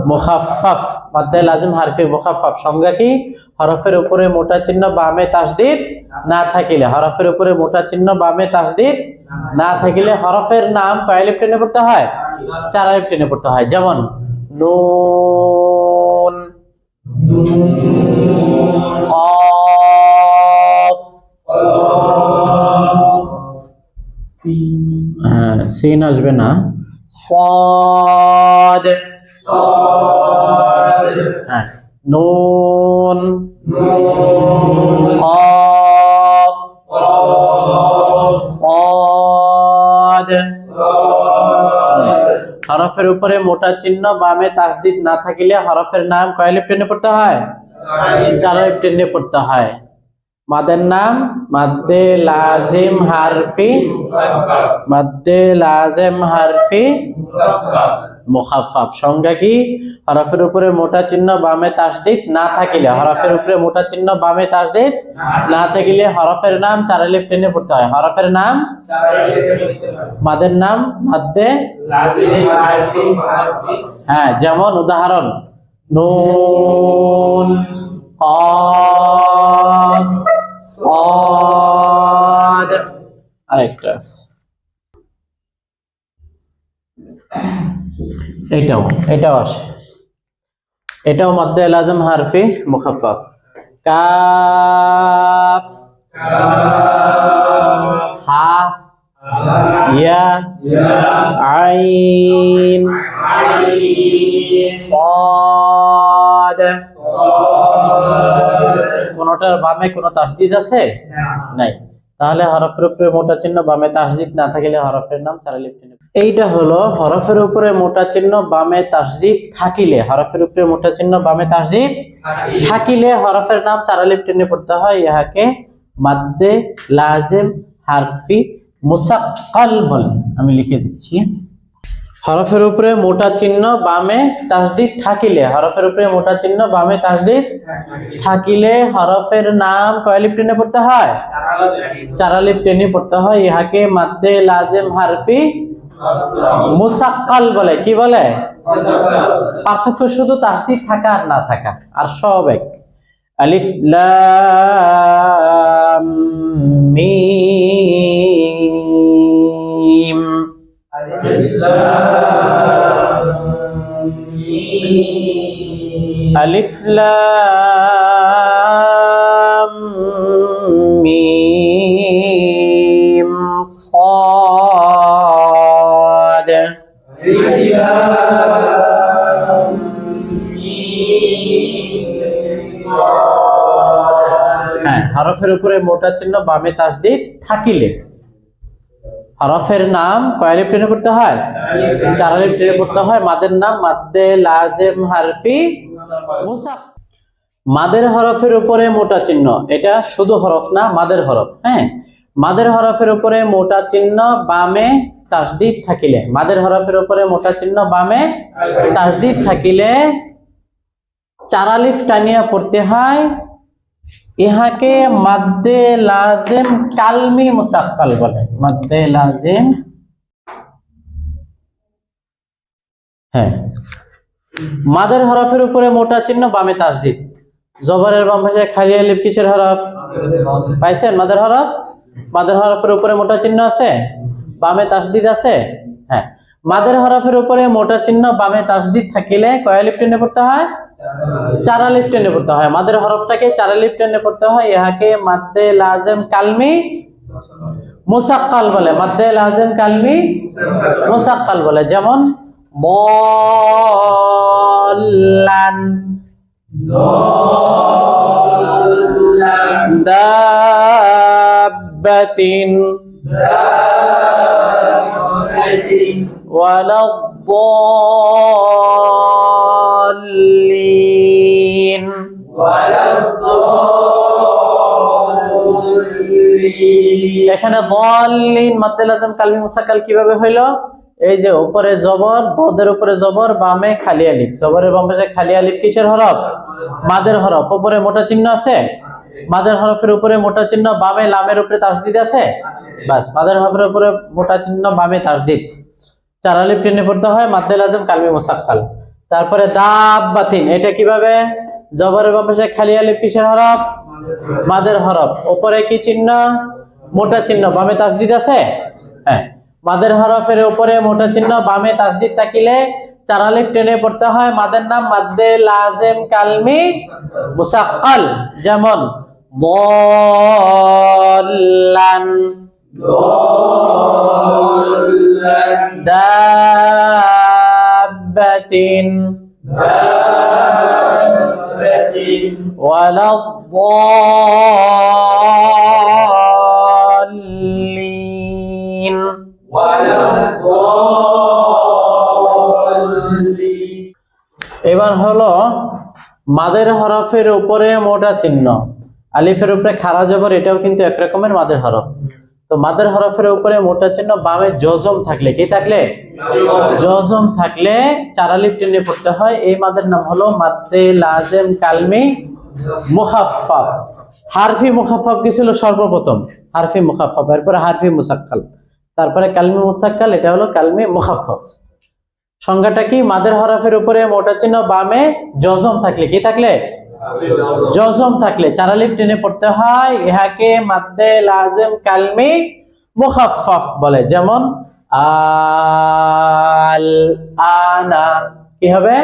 মুখাফফাফ মাদ্দে লাজিম Herfy মুখাফফাফ সংজ্ঞা কি? হরফের উপরে মোটা চিহ্ন বামে তাসদীদ না থাকিলে, হরফের উপরে মোটা চিহ্ন বামে তাসদীদ না থাকিলে হরফের নাম কয় আলিফ টেনে পড়তে হয়? 4 আলিফ টেনে পড়তে হয়। যেমন নুন, কফ, সিন আসবে না, صاد নুন, قاف صاد। হরফের উপরে মোটা চিহ্ন বামে তাসদীদ না থাকিলে হরফের নাম কয় আলিফ টেনে পড়তে হয়? 4 আলিফ টেনে পড়তে হয়। মাদের নাম মাদ্দে লাজিম হারফি, মাদ্দে লাজিম হারফি মুখাফফাফ সংজ্ঞা কি? হরফের উপরে মোটা চিহ্ন বামে তাসদীদ না থাকিলে, হরফের উপরে মোটা চিহ্ন বামে তাসদীদ না থাকিলে হরফের নাম 4 আলিফ টেনে পড়তে হয়। হরফের নাম মাদের নাম মাদ্দে লাজিম হারফি। যেমন উদাহরণ নুন, قاف صاد। আরেকটা এটাও আসে, এটাও মাদ্দে লাজিম হারফি মুখাফফাফ। কাফ, হা, ইয়া, আইন, সাদ। কোনটার বামে কোনো তাসদীদ আছে? নাই। তাহলে হরফের উপরে মোটা চিহ্ন বামে তাসদীদ না থাকিলে হরফের নাম 4 আলিফ টেনে। এইটা হলো হরফের উপরে মোটা চিহ্ন বামে তাসদীদ থাকিলে, হরফের উপরে মোটা চিহ্ন বামে তাসদীদ থাকিলে হরফের নাম 4 আলিফ টেনে পড়তে হয়। ইহাকে মাদ্দে লাজিম হারফি মুসাক্কাল বলে। আমি লিখে দিচ্ছি, হরফের উপরে মোটা চিহ্ন বামে তাসদীদ থাকিলে, হরফের উপরে মোটা চিহ্ন বামে তাসদীদ থাকিলে হরফের নাম কয় আলিফ টেনে পড়তে হয়? 4 আলিফ টেনে পড়তে হয়। ইহাকে মাদ্দে লাজিম হারফি মুসাক্কাল বলে। কি বলে? পার্থক্য শুধু তাসদীদ থাকা আর না থাকা, আর সব এক। আলিফ লাম মিম, আলিফ লাম মিম صاد। হরফের উপরে মোটা চিহ্ন বামে তাসদীদ থাকিলে হরফের নাম কয় আলিফ টেনে পড়তে হয়? 4 আলিফ টেনে পড়তে হয়। মাদের নাম মাদ্দে লাজিম হারফি মুসাক্কাল। মাদের হরফের উপরে মোটা চিহ্ন, এটা শুধু হরফ না, মাদের হরফ। মাদের হরফের উপরে মোটা চিহ্ন বামে তাসদীদ থাকিলে, মাদের হরফের উপরে মোটা চিহ্ন বামে তাসদীদ থাকিলে 4 আলিফ টানিয়া পড়তে হয়। ইহাকে মাদ্দে লাজিম কালমি মুসাক্কাল বলে। মাদ্দে লাজিম, মাদের হরফের উপরে মোটা চিহ্ন বামে তাসদীদ। জবরের বাম পাশে খালি আলিফ কিসের হরফ? পাইছেন? মাদের হরফ। মাদের হরফের উপরে মোটা চিহ্ন আছে, বামে তাসদীদ আছে। মাদের হরফের উপরে মোটা চিহ্ন বামে তাসদীদ থাকিলে কয় আলিফ টেনে পড়তে হয়? 4 আলিফ টেনে পড়তে হয়। মাদের হরফটাকে 4 আলিফ টেনে পড়তে হয়। ইহাকে মাদ্দে লাজিম কালমি মুসাক্কাল বলে। মাদ্দে লাজিম কালমি মুসাক্কাল বলে। যেমন দাল্লান, দাব্বাতিন, ওয়ালাদ-দাল্লিন। এখানে দাল্লিন মাদ্দে লাজিম কালমি মুসাক্কাল কিভাবে হইলো? এই যে উপরে জবর, দদের উপরে জবর, বামে খালি আলিফ। জবরের বাম পাশে খালি আলিফ কিসের হরফ? মাদের হরফ। উপরে মোটা চিহ্ন আছে, মাদের হরফের উপরে মোটা চিহ্ন বামে লামের উপরে তাসদীদ আছে। বাস, মাদের হরফের উপরে মোটা চিহ্ন বামে তাসদীদ। 4 আলিফ টেনে পড়তে হয়। মাদ্দে লাজিম কালমি মুসাক্কাল। তারপরে দাব্বাতিন, এটা কিভাবে? জবরের বাম পাশে খালি আলিফ কিসের হরফ? মাদের হরফ। উপরে কি চিহ্ন? মোটা চিহ্ন। বামে তাসদিদ আছে? হ্যাঁ, মাদের হরফের উপরে মোটা চিহ্ন, বামে তাসদিদ থাকিলে 4 আলিফ টেনে পড়তে হয়। মাদের নাম মাদ্দে লাজেম কালমি মুসাক্কাল, যেমন দল্লান, দাব্বাতিন, ওয়ালাদ-দাল্লিন। এবার হলো মাদের হরফের উপরে মোটা চিহ্ন, আলিফের উপরে খাড়া জবর, এটাও কিন্তু এক রকমের মাদের হরফ। তো মাদের হরফের উপরে মোটা চিহ্ন, বামে জজম থাকলে, কি থাকলে? জজম থাকলে 4 আলিফ টেনে পড়তে হয়। এই মাদের নাম হলো মাদ্দে লাজেম কালমি মুখাফফাফ। হারফি মুখাফফাফ কি ছিল? সর্বপ্রথম হারফি মুখাফফাফ, এরপরে হারফি মুসাক্কাল, তারপরে কালমি মুসাক্কাল, এটা হলো কালমি মুখাফফাফ। সংজ্ঞাটা কি? মাদের হরফের উপরে মোটা চিহ্ন, বামে জজম থাকলে, কি থাকলে? জজম থাকলে 4 আলিফ টেনে পড়তে হয়। ইহাকে মাদ্দে লাজেম কালমি মুখাফফাফ বলে। যেমন আল আনা, কি হবে?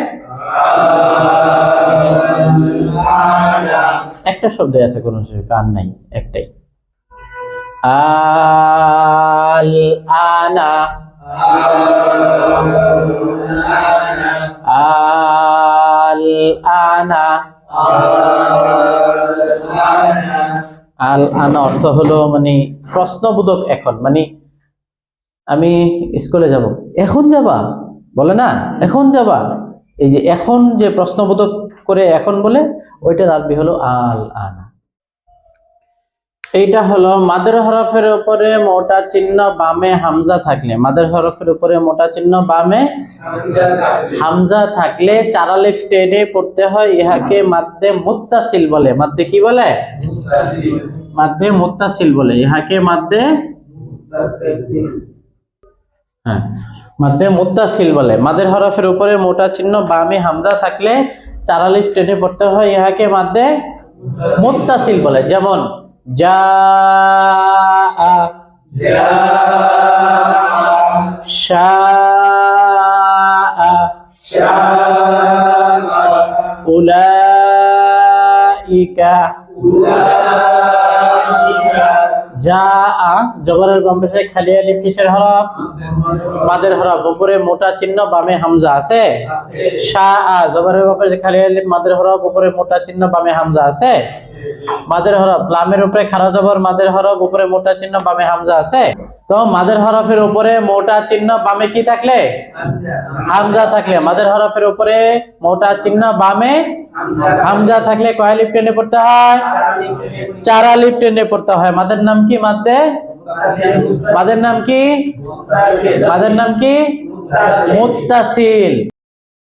একটা শব্দ আছে, কোন কান নাই, একটাই। আল আনা, আল আনা। আল আনা অর্থ হলো মানে প্রশ্নবোধক, এখন মানে আমি স্কুলে যাব, এখন যাবা বলে না, এখন যাবা, এই যে এখন যে প্রশ্নবোধক করে এখন বলে, ওইটার আরবি হলো আল আনা। এইটা হলো মাদের হরফের উপরে মোটা চিহ্ন, বামে হামজা থাকলে, মাদের হরফের উপরে মোটা চিহ্ন, বামে হামজা থাকলে 4 আলিফ টেনে পড়তে হয়। ইহাকে মাদ্দে মুত্তাসিল বলে। মাদ্দে কি বলে? মাদ্দে মুত্তাসিল বলে। ইহাকে মাদ্দে, হ্যাঁ, মাদ্দে মুত্তাসিল বলে। মাদের হরফের উপরে মোটা চিহ্ন, বামে হামজা থাকলে 4 আলিফ টেনে পড়তে হয়। ইহাকে মাদ্দে মুত্তাসিল বলে। যেমন জাআ, শাআ, উলাইকা। জাআ, জবরের বাম পাশে খালি আলিফ কিসের হরফ? মাদের হরফ। উপরে মোটা চিহ্ন, বামে হামজা আছে? শাআ, জবরের বাম পাশে খালি আলিফ, মাদের হরফ, উপরে মোটা চিহ্ন, বামে হামজা আছে? মাদের হরফ। লামের উপরে খাড়া জবর, মাদের হরফ, উপরে মোটা চিহ্ন, বামে হামজা আছে? তো মাদের হরফের উপরে মোটা চিহ্ন, বামে কি থাকলে? হামজা থাকলে। মাদের হরফের উপরে মোটা চিহ্ন, বামে হামজা থাকলে কয় আলিফ টেনে পড়তে হয়? 4 আলিফ টেনে পড়তে হয়। মাদের নাম কি? মাদ্দে। মাদের নাম কি? মাদের নাম কি? মুত্তাসিল।